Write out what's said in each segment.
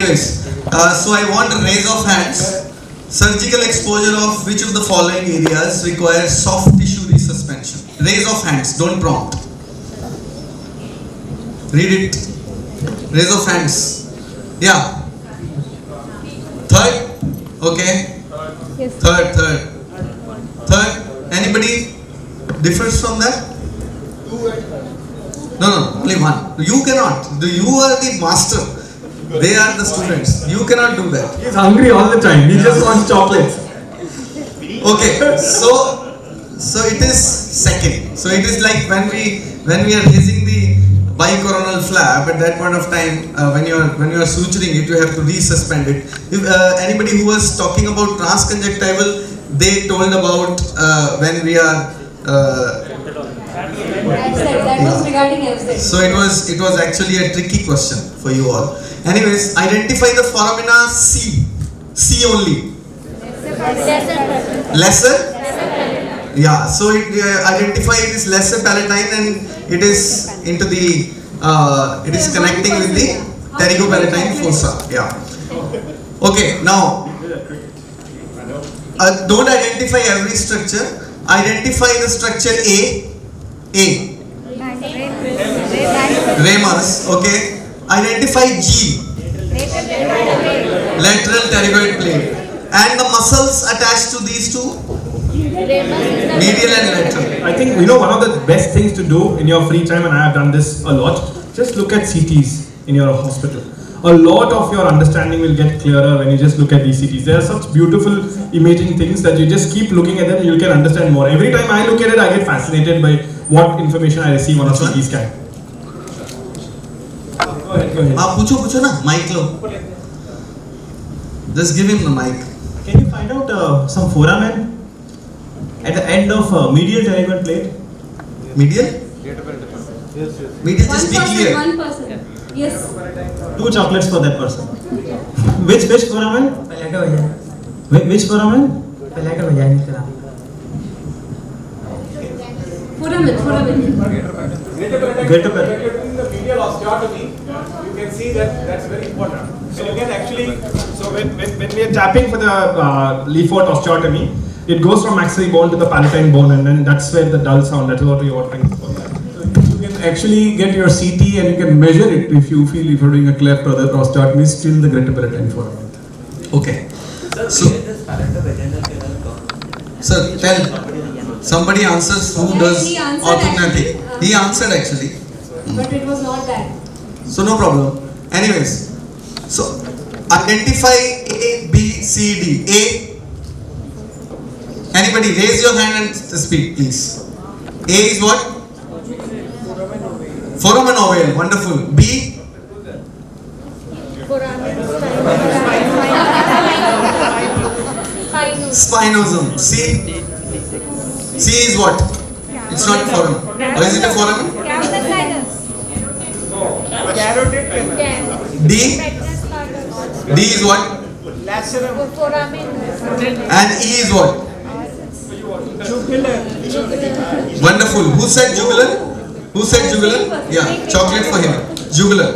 Anyways, so I want a raise of hands. Surgical exposure of which of the following areas requires soft tissue resuspension? Raise of hands, don't prompt. Read it. Raise of hands. Yeah. Third? Okay. Yes. Third. Anybody differs from that? No, only one. You cannot. You are the master. They are the students. You cannot do that. He's hungry all the time. He just wants chocolates. Okay, so it is second. So it is like when we are raising the bicoronal flap. At that point of time, when you are suturing it, you have to resuspend it. If anybody who was talking about transconjunctival, they told about when we are. That was regarding abscess. So it was actually a tricky question for you all. Anyways, identify the foramina C. C only. Lesser? Yeah. So identify it is lesser palatine and it is into the it is connecting with the pterygopalatine fossa. Yeah. Okay. Now, don't identify every structure. Identify the structure A. Ramus. Okay. Identify G. Lateral pterygoid plate. And the muscles attached to these two? Medial and lateral. I think one of the best things to do in your free time, and I have done this a lot, just look at CTs in your hospital. A lot of your understanding will get clearer when you just look at these CTs. They are such beautiful imaging things that you just keep looking at them, you can understand more. Every time I look at it, I get fascinated by what information I receive on a CT scan. Go ahead. पूछो ना, mic low. Just give him the mic. Can you find out some foramen at the end of medial pterygoid plate? Medial? Medial, just be clear. One person. Yes. 2 chocolates for that person. Which foramen? Which foramen? Foramen. Greater In the medial osteotomy, you can see that that's very important. So you can actually, So when we are tapping for the Leefort osteotomy, it goes from maxillary bone to the palatine bone, and then that's where the dull sound, that's what we are trying for that. you can actually get your CT and you can measure it if you feel if you're doing a cleft or the osteotomy is still the greater palatine foramen. Okay. Sir, tell. Somebody answers who Yeah, does he answered orthognathic. actually. He answered actually. But it was not that. So no problem. Anyways, so identify A, B, C, D. A. Anybody raise your hand and speak, please. A is what? Foramen ovale. Wonderful. B. Spinosum. C. C is what? It's not foramen. Or is it a foramen? D. D is what? And E is what? Wonderful. Who said jugular? Who said jugular? Yeah, chocolate for him. Jugular.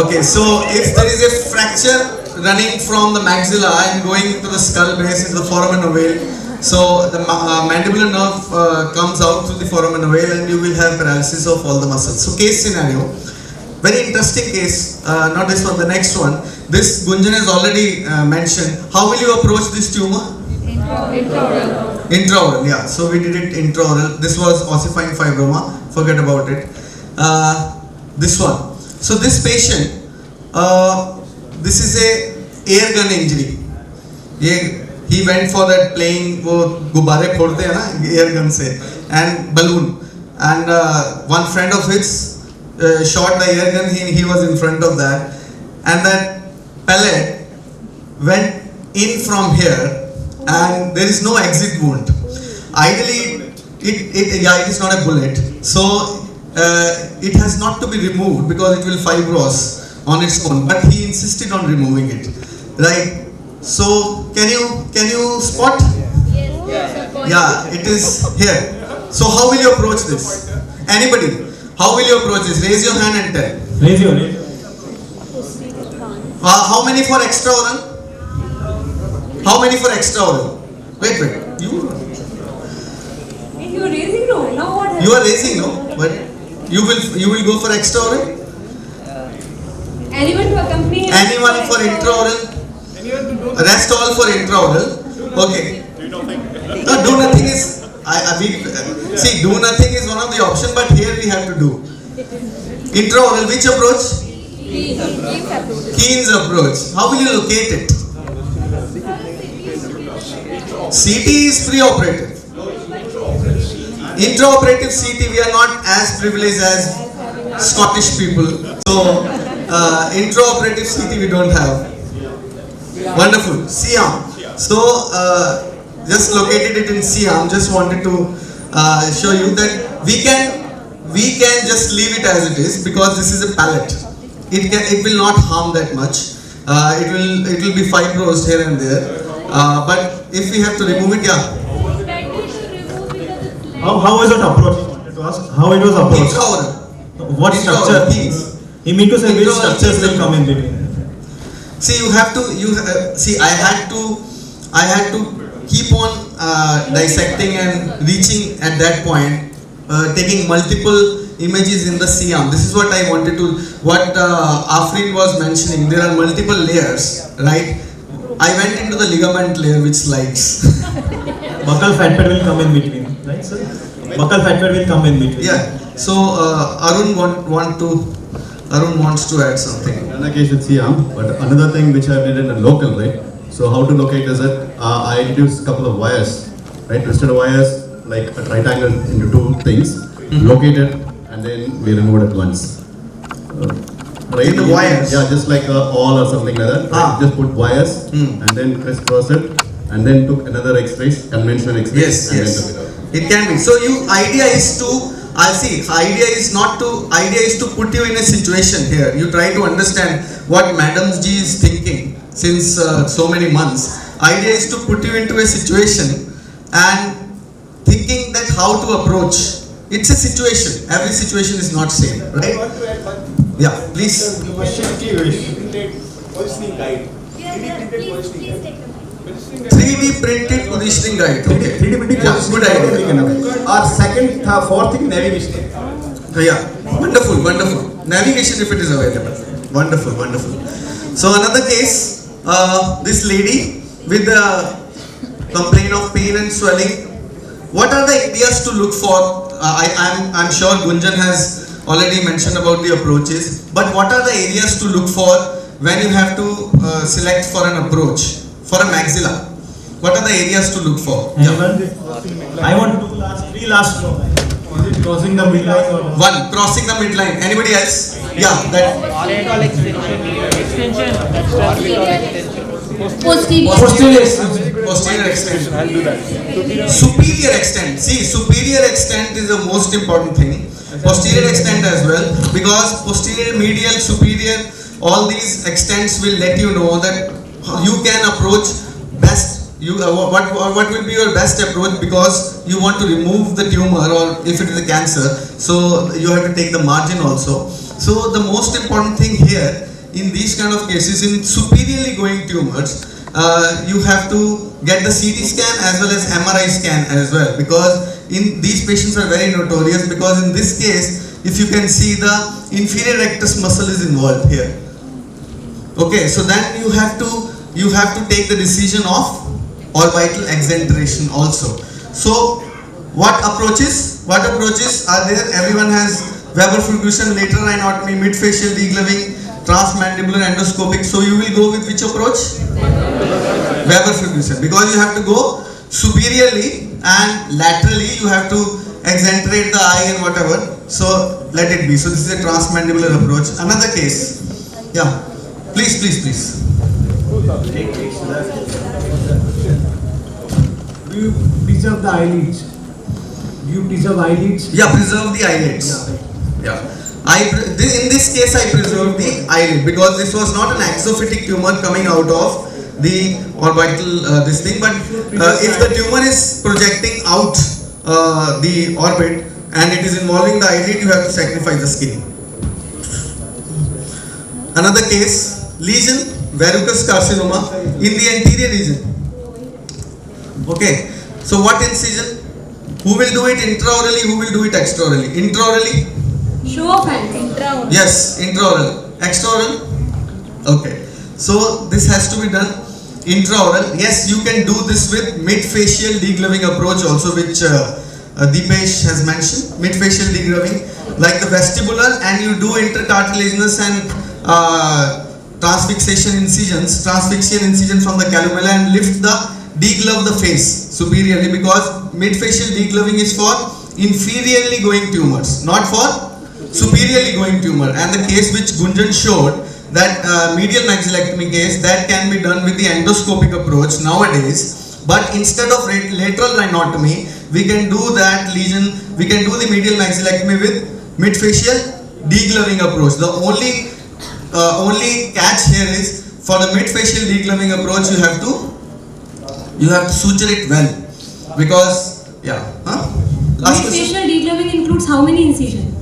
Okay, so if there is a fracture running from the maxilla and going to the skull base is the foramen ovale. So the mandibular nerve comes out through the foramen ovale and you will have paralysis of all the muscles. So case scenario, very interesting case, not this one, the next one. This Gunjan has already mentioned. How will you approach this tumor? Intraoral, yeah. So we did it intraoral. This was ossifying fibroma. Forget about it. This one. So this patient, this is a air gun injury. He went for that playing वो गुब्बारे फोड़ते हैं ना air gun से and balloon and one friend of his shot the air gun. He was in front of that and that pellet went in from here and there is no exit wound. Ideally, it is not a bullet, so it has not to be removed because it will fibrose on its own. But he insisted on removing it, right? So can you spot? Yeah, it is here. So how will you approach this? Anybody? How will you approach this? Raise your hand and tell. Raise your How many for extraoral? How many for extraoral? Wait. You You're raising no. Now what happened? you are raising, no? But you will go for extraoral? Anyone to accompany him? Anyone for intraoral? Rest all for intraoral. Okay. No, do nothing is. See, do nothing is one of the option, but here we have to do. Intraoral, which approach? Keen's approach. How will you locate it? CT is pre-operative. Intraoperative CT, we are not as privileged as Scottish people. So, intraoperative CT we don't have. Wonderful. Siam. So, just located it in Siam. Just wanted to show you that we can just leave it as it is because this is a palate. It will not harm that much. It will be fibrosed here and there. But if we have to remove it, yeah. How was it approached? I wanted to ask how it was approached. Intraoral. What structure? Keen's. He meant to say which Intraoral structures will Keen's. come in between. See, you have to. See, I had to keep on dissecting and reaching at that point, taking multiple images in the Siam. This is what I wanted to. What Afrin was mentioning. There are multiple layers, right? I went into the ligament layer, which slides. Buccal fat pad will come in between, right, sir? Buccal fat pad will come in between. Yeah. So Arun wants to add something. In another case it's Siam, but another thing which I did in a local, right? So how to locate is that I introduced a couple of wires, right? Twisted wires like a triangle into two things, locate it, and then we remove it at once. Right? In the wires? Yeah, just like a awl or something like that. Ah. Right? Just put wires and then crisscross it, and then took another X-rays, conventional X-rays, and then took it out. It can be. So idea is to put you in a situation here. You try to understand what Madam G is thinking since so many months. Idea is to put you into a situation and thinking that how to approach. It's a situation. Every situation is not same, right? Yeah, please. Positioning guide. 3D printed positioning guide. Okay. 3D printing Yeah, good idea. Or second, fourth thing, navigation. Yeah, wonderful. Navigation if it is available. Wonderful. So another case, this lady with the complaint of pain and swelling. What are the areas to look for? I'm sure Gunjan has already mentioned about the approaches. But what are the areas to look for when you have to select for an approach for a maxilla? What are the areas to look for? Anyone? I want to do three last row. Is it crossing the midline or? One, crossing the midline. Anybody else? Yeah, that. Posterior. Posterior extent. I'll do that. Superior extent. See, superior extent is the most important thing. Posterior extent as well, because posterior, medial, superior, all these extents will let you know that you can approach best. What will be your best approach, because you want to remove the tumor, or if it is a cancer, so you have to take the margin also. So the most important thing here in these kind of cases, in superiorly going tumors, you have to get the CT scan as well as MRI scan as well, because in these patients are very notorious, because in this case, if you can see, the inferior rectus muscle is involved here. Okay, so then you have to take the decision of orbital exenteration also. So what approaches are there? Everyone has Weber fulgurations, lateral inotomy, midfacial degloving, transmandibular endoscopic. So you will go with which approach? Weber fulgurations, because you have to go superiorly and laterally. You have to exenterate the eye and whatever. So let it be. So this is a transmandibular approach. Another case. Yeah. Please. Do you preserve the eyelids? Yeah, preserve the eyelids. Yeah. In this case, I preserved the eyelid, because this was not an axophytic tumor coming out of the orbital this thing. But if the tumor is projecting out the orbit and it is involving the eyelid, you have to sacrifice the skin. Another case. lesion, verrucous carcinoma in the anterior region. Okay, so what incision? Who will do it intraorally? Who will do it extraorally? Intraorally? Show of hands. Intra. Yes, intraoral. Extraoral? Okay. So this has to be done intraoral. Yes, you can do this with mid-facial degloving approach also, which Deepesh has mentioned. Mid-facial degloving, like the vestibular, and you do intercartilaginous and transfixation incisions, transfixial incision from the calumella, and lift the deglove the face superiorly, because mid-facial degloving is for inferiorly going tumors, not for superiorly going tumor. And the case which Gunjan showed, that medial maxillectomy case, that can be done with the endoscopic approach nowadays. But instead of lateral rhinotomy, we can do that lesion, we can do the medial maxillectomy with mid-facial degloving approach. The only catch here is, for the mid-facial degloving approach, you have to suture it well, because last question. Mid-facial degloving includes how many incisions?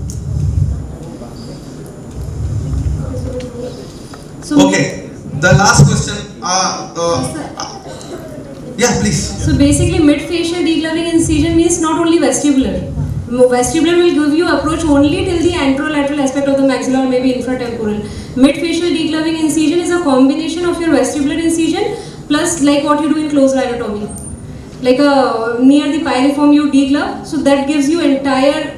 So Okay, the last question. Yeah, please. So basically, mid-facial degloving incision means not only vestibular. Vestibular will give you approach only till the anterolateral aspect of the maxilla or maybe infratemporal. Mid-facial degloving incision is a combination of your vestibular incision plus like what you do in closed rhinotomy. Like near the piriform you deglove, so that gives you entire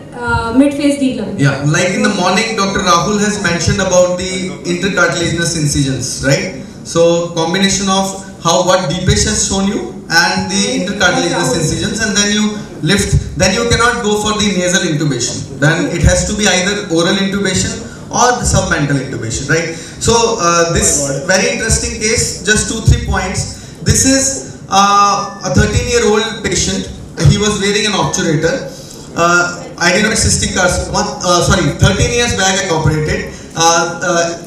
mid-face degloving. Yeah, like in the morning, Dr. Rahul has mentioned about the intercartilaginous incisions, right? So combination of what Deepesh has shown you and the intercartilaginous incisions, and then you lift. Then you cannot go for the nasal intubation. Then it has to be either oral intubation or the submental intubation, right? So this very interesting case, just 2-3 points. This is a 13-year-old patient. He was wearing an obturator. Adenoid cystic carcinoma, 13 years back I operated,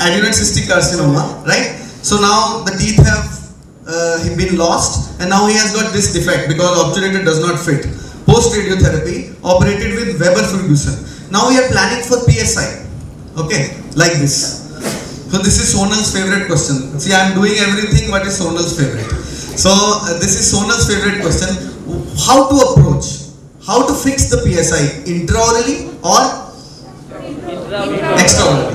adenoid cystic carcinoma, right? So now the teeth have been lost, and now he has got this defect because obturator does not fit. Post radiotherapy, operated with Weber-Ferguson. Now we are planning for PSI, okay, like this. So this is Sonal's favorite question. See, I am doing everything, what is Sonal's favorite? So this is Sonal's favorite question. How to approach? How to fix the PSI? Intraorally or extraorally?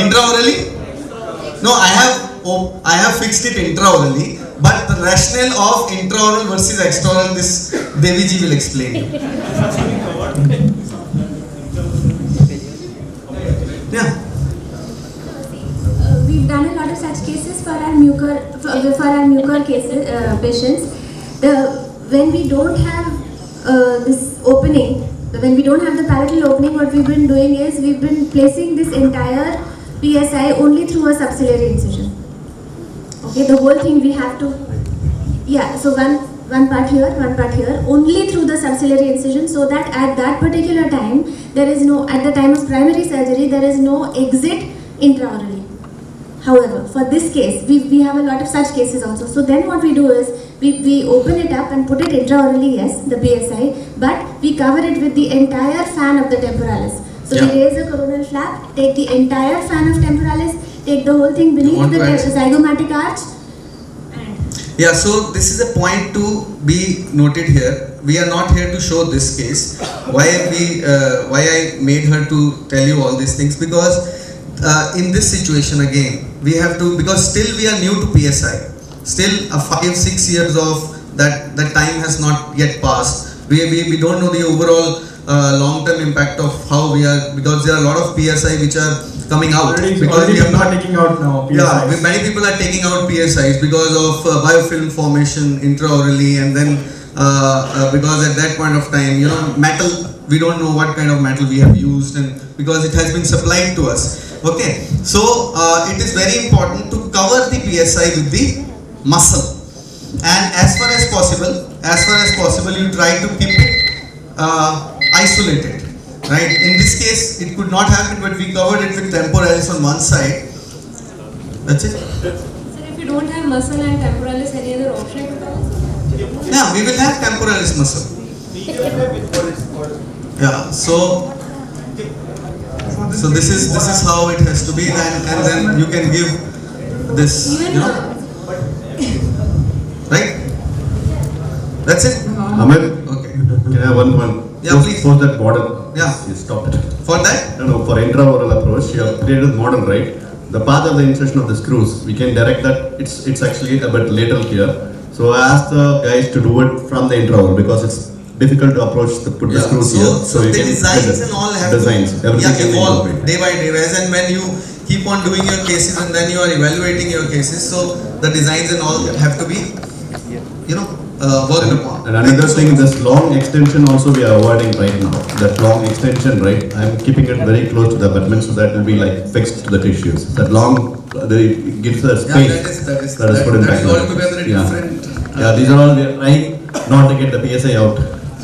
Intraorally? No, I have fixed it intraorally, but the rationale of intraoral versus extraoral, this Devi ji will explain. Yeah. We've done a lot of such cases for our mucor cases patients. When we don't have this opening, when we don't have the palatal opening, what we've been doing is we've been placing this entire PSI only through a subciliary incision. Okay, the whole thing we have to, so one part here, only through the subciliary incision, so that at that particular time, there is no, at the time of primary surgery, there is no exit intraorally. However, for this case, we have a lot of such cases also. So then what we do is, we open it up and put it intraorally, yes, the PSI, but we cover it with the entire fan of the temporalis. So we raise the coronal flap, take the entire fan of temporalis, take the whole thing beneath the zygomatic arch. Yeah, so this is a point to be noted here. We are not here to show this case. Why I made her to tell you all these things, because in this situation again, we have to, because still we are new to PSI. Still 5-6 years of that time has not yet passed. We don't know the overall long-term impact of how we are, because there are a lot of PSI which are coming out. Because we are not taking out now PSIs. Yeah, many people are taking out PSIs because of biofilm formation intraorally, and then because at that point of time, metal, we don't know what kind of metal we have used, and because it has been supplied to us. Okay, so it is very important to cover the PSI with the muscle, and as far as possible, you try to keep it isolated, right? In this case, it could not happen, but we covered it with temporalis on one side. That's it. So if you don't have muscle and temporalis, any other option? Yeah, we will have temporalis muscle. Yeah, so So this is how it has to be, and then you can give this, Even you know, right? That's it. Ahmed, Okay. can I have one point? Yeah, please. For that model. Yeah. You stopped it. For that, No, for intraoral approach, you have created model, right? The path of the insertion of the screws, we can direct that. It's actually a bit lateral here. So I asked the guys to do it from the intraoral because it's difficult to approach put the yeah. screws here. So you the can designs and all have designs, to everything can evolve incorporate. day by day. As and when you keep on doing your cases and then you are evaluating your cases, so the designs and all have to be, you know, worked upon. And another thing, this long extension also we are avoiding right now. That long extension, right? I'm keeping it very close to the abutment so that will be like fixed to the tissues. That long, it gives the space. That is put in that is back. altogether a Yeah. different. Yeah, these are all we are trying not to get the PSI out.